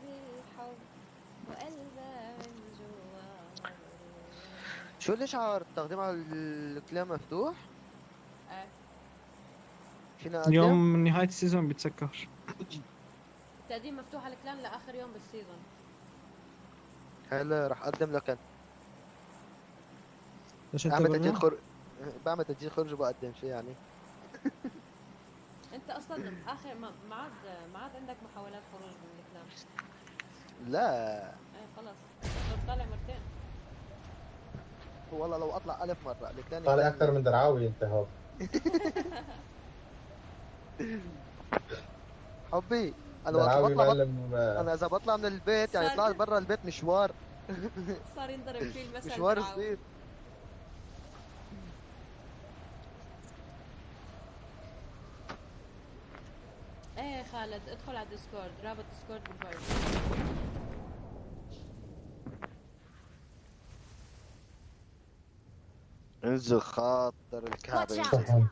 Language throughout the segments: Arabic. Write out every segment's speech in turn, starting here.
بالحب وقلبها من جوا مبروم. شو الإشعار التقديم على الكلام مفتوح؟ ايه، فينا أقدم؟ يوم نهاية السيزون بيتسكر. التقديم مفتوح على الكلام لاخر يوم بالسيزون. هلا رح أقدم لك أنا. ليش انت أعمل تسجيل برا؟ خر... بعمل تسجيل خروج وبقدم شو يعني؟ انت اصلا اخر ما عاد عندك محاولات خروج من الكلام. لا ايه خلص، انت طالع مرتين. والله لو أطلع ألف مرة الكلام طالع كان. اكثر من درعاوي انت هو. حبي أنا وقت درعاوي بطلع معلم أنا إذا بطلع من البيت يعني صار طلعت برا البيت مشوار. صار ينضرب فيه المثل مشوار درعاوي. صغير. ايه خالد، ادخل على الديسكورد، رابط ديسكورد بالفايب. انزل خاطر الكعبة Watch انزل. out! صحن.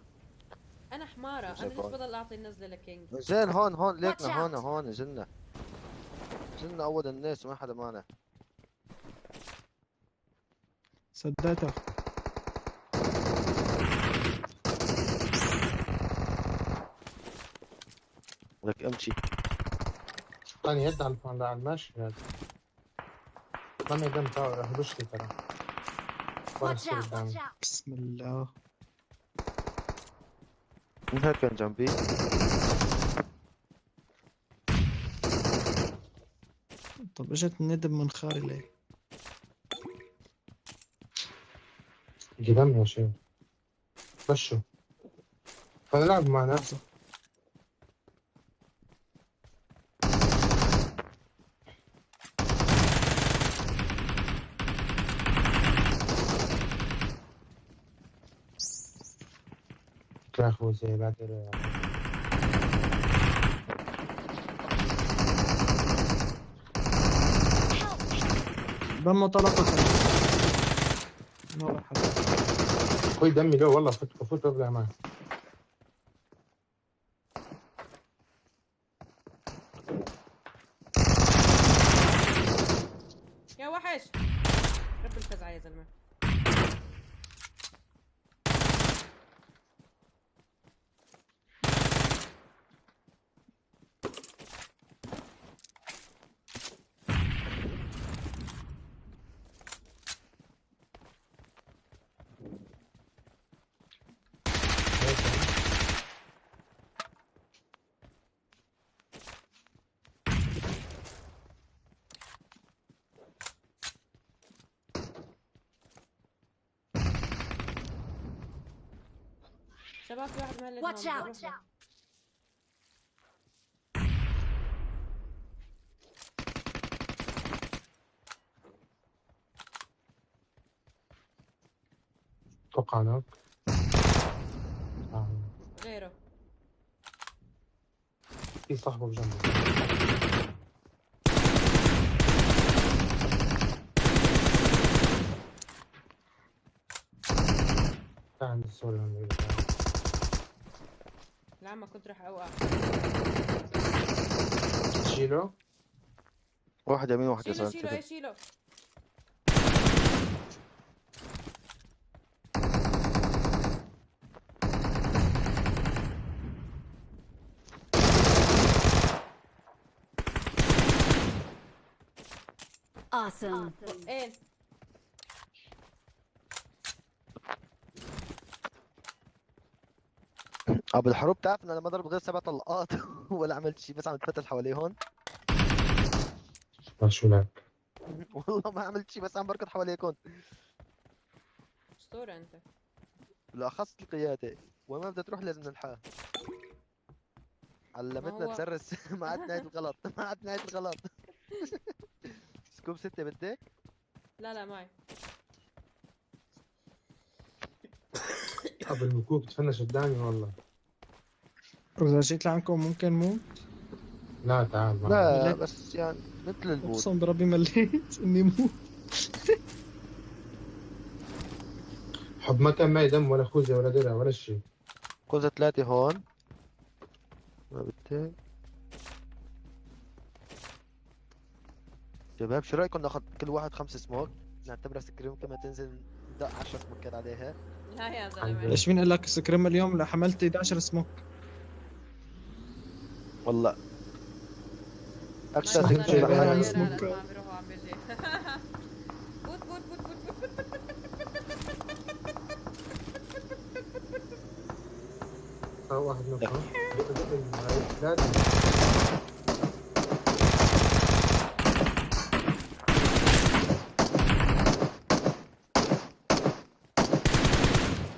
انا حمارة، انا انزل ليش هون. بضل اعطي النزلة لكينج؟ زين هون Watch ليكنا out! هون نزلنا. نزلنا أول الناس ما حدا معنا. سديتها. لك امشي. اعطاني يد على الماشي هذا. اعطاني دم تاعه راح بشتي ترى. وانا Watch السور out! قدامي. بسم الله. من هيك كان جنبي. طب اجت الندم من خاري ليه؟ يجي دم يا شيخ. بشو. فنلعب معنا. لحظة. يا اخو زي بعد دمه طلقت. ما راح حدا. اخوي دمي له والله فوت وابلع معه. يا وحش، رب الفزعة يا زلمة. شباب في واحد مهلد هون، Watch بدي out! أروح له. اتوقع هناك. غيره. في صاحبه بجنبه. تعال عند السور اللي بعيد. لعما كنت رح اوقع. تشيله. واحد يمين واحد شيله يسار شيله، كذا. ايه شيله. Awesome! ايه ابو الحروب تعرف ان انا ما ضرب غير 7 طلقات ولا عملت شيء بس عم اتفتل حواليهم. شو لك. والله ما عملت شيء بس عم بركض حواليكم. اسطورة انت. بالاخص القياده وين ما بدها تروح لازم نلحقها. ما علمتنا هو تسرس. ما عاد نهايه الغلط. ما عاد نهايه الغلط. سكوب 6 بدك؟ لا معي. ابو المكوك تفنش قدامي والله. إذا جيت لعندكم ممكن موت. لا تعال معي. لا مليت. بس يعني مثل البوت. أقسم بربي مليت إني موت. حب ما كان معي دم ولا خوذه ولا درع ولا شيء. كوزة 3 هون. ما بدك. شباب شو رايكم ناخذ كل واحد 5 سموك، نعتبرها سكريم كما تنزل ندق 10 سموكات عليها. لا يا عندي. زلمه. ليش مين قال لك سكريم اليوم؟ لا حملت 11 سموك. والله ما اكثر سموك شيء جاي بحب على لا سموك. لا ما عم بيروحوا عم بيجي. بوت بوت بوت بوت بوت. واحد نقطة. لازم.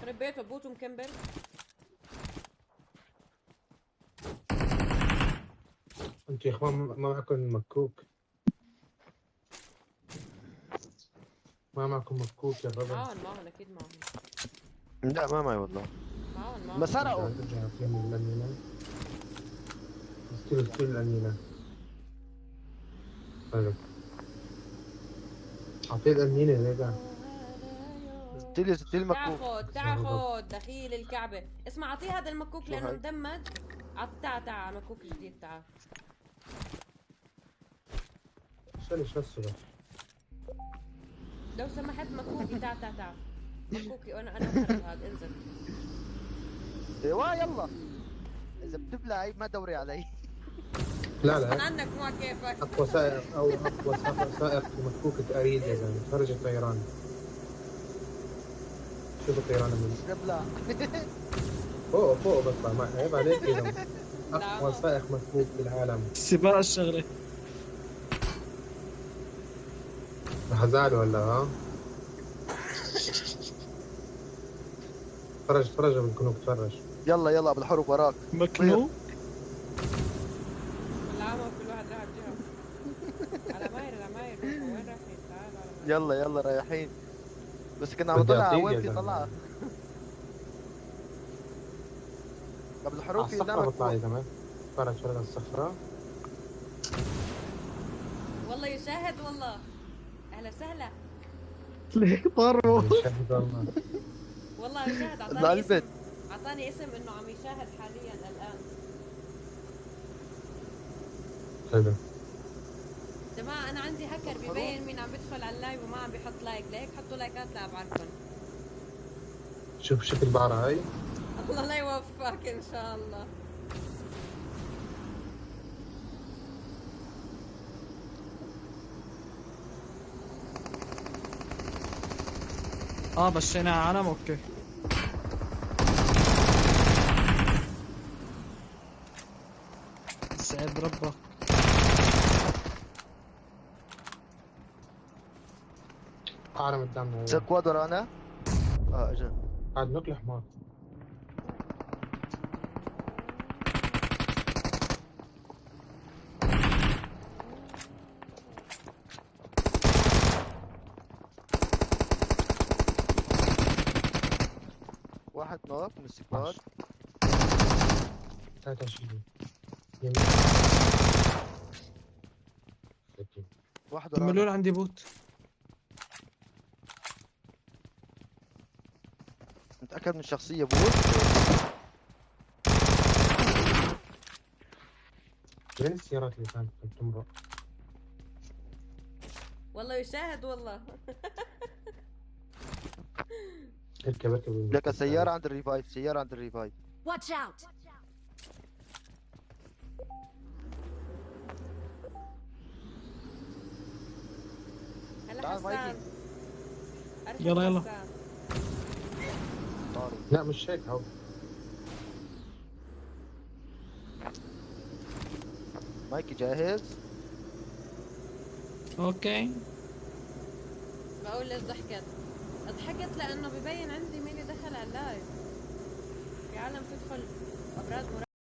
خرب بيته بوت ومكمبل. انتوا يا اخوان ما معكم مكوك. ما معكم مكوك يا الربع. معهم اكيد معهم. لا ما معي والله. معهم ما سرقوا. ارجع اعطيني الانينة. ستيل الانينة. حلو. اعطيه الانينة رجع. ستيل مكوك. تعال خد دخيل الكعبة. اسمع اعطيه هذا المكوك شو لانه هاي؟ مدمج. تعال مكوك جديد تعال. شو السبب؟ لو سمحت مكوكي تعال مكوكي وانا اخرب هذا انزل. ايوه يلا. اذا بتبلعي ما دوري علي. لا غصباً لا. عنك ما كيفك. اقوى سائق او اقوى سائق مكوك اريد يا زلمه خرج الطيران. شوف الطيران من ببلع. فوق بطلع ما عيب عليك يا زلمه. اقوى سائق مكوك بالعالم. السباق الشغله. رح ازعل ولا ها؟ تفرج بالكنوك تفرج. يلا ابو الحروب وراك. مكنوك. العمى كل واحد راح بجهه. على ماير وين رايحين؟ تعال على ماير. يلا رايحين. بس كنا عم بدي نطلع أعطيك وين يا في زلمة. طلعه. ابو الحروب في الصخرة قدامك بطلع يا فوق. زلمه. تفرج على الصخرة. والله يشاهد والله. اهلا وسهلا. ليه ضربوا؟ شاهد والله. والله يشاهد البت. اعطاني اسم انه عم يشاهد حاليا الان. حلو. جماعة أنا عندي هاكر ببين مين عم بدخل على اللايف وما عم بيحط لايك، ليك حطوا لايكات لا بعرفن. شوف شكل البعرة هاي. الله لا يوفقك إن شاء الله. بشينا علم اوكي. سعد ربك. عالم قدامنا. سكواد ورانا. اجا. قاعد نقل حمار. واحد نوك من السكواد. 23 يمين. واحد كملوا ورانا. عندي بوت. متأكد من الشخصية بوت. وين السيارات اللي كانت تمرق؟ والله يشاهد والله. اركب لك السيارة عند الريفايف. Watch out! هلا تعال حسان. مايكي. أرحب يلا. حسان. طارق. لا مش هيك هو. مايكي جاهز. اوكي. بقول ليش ضحكت لأنه ببين عندي مين دخل على اللايف. في عالم تدخل أبراج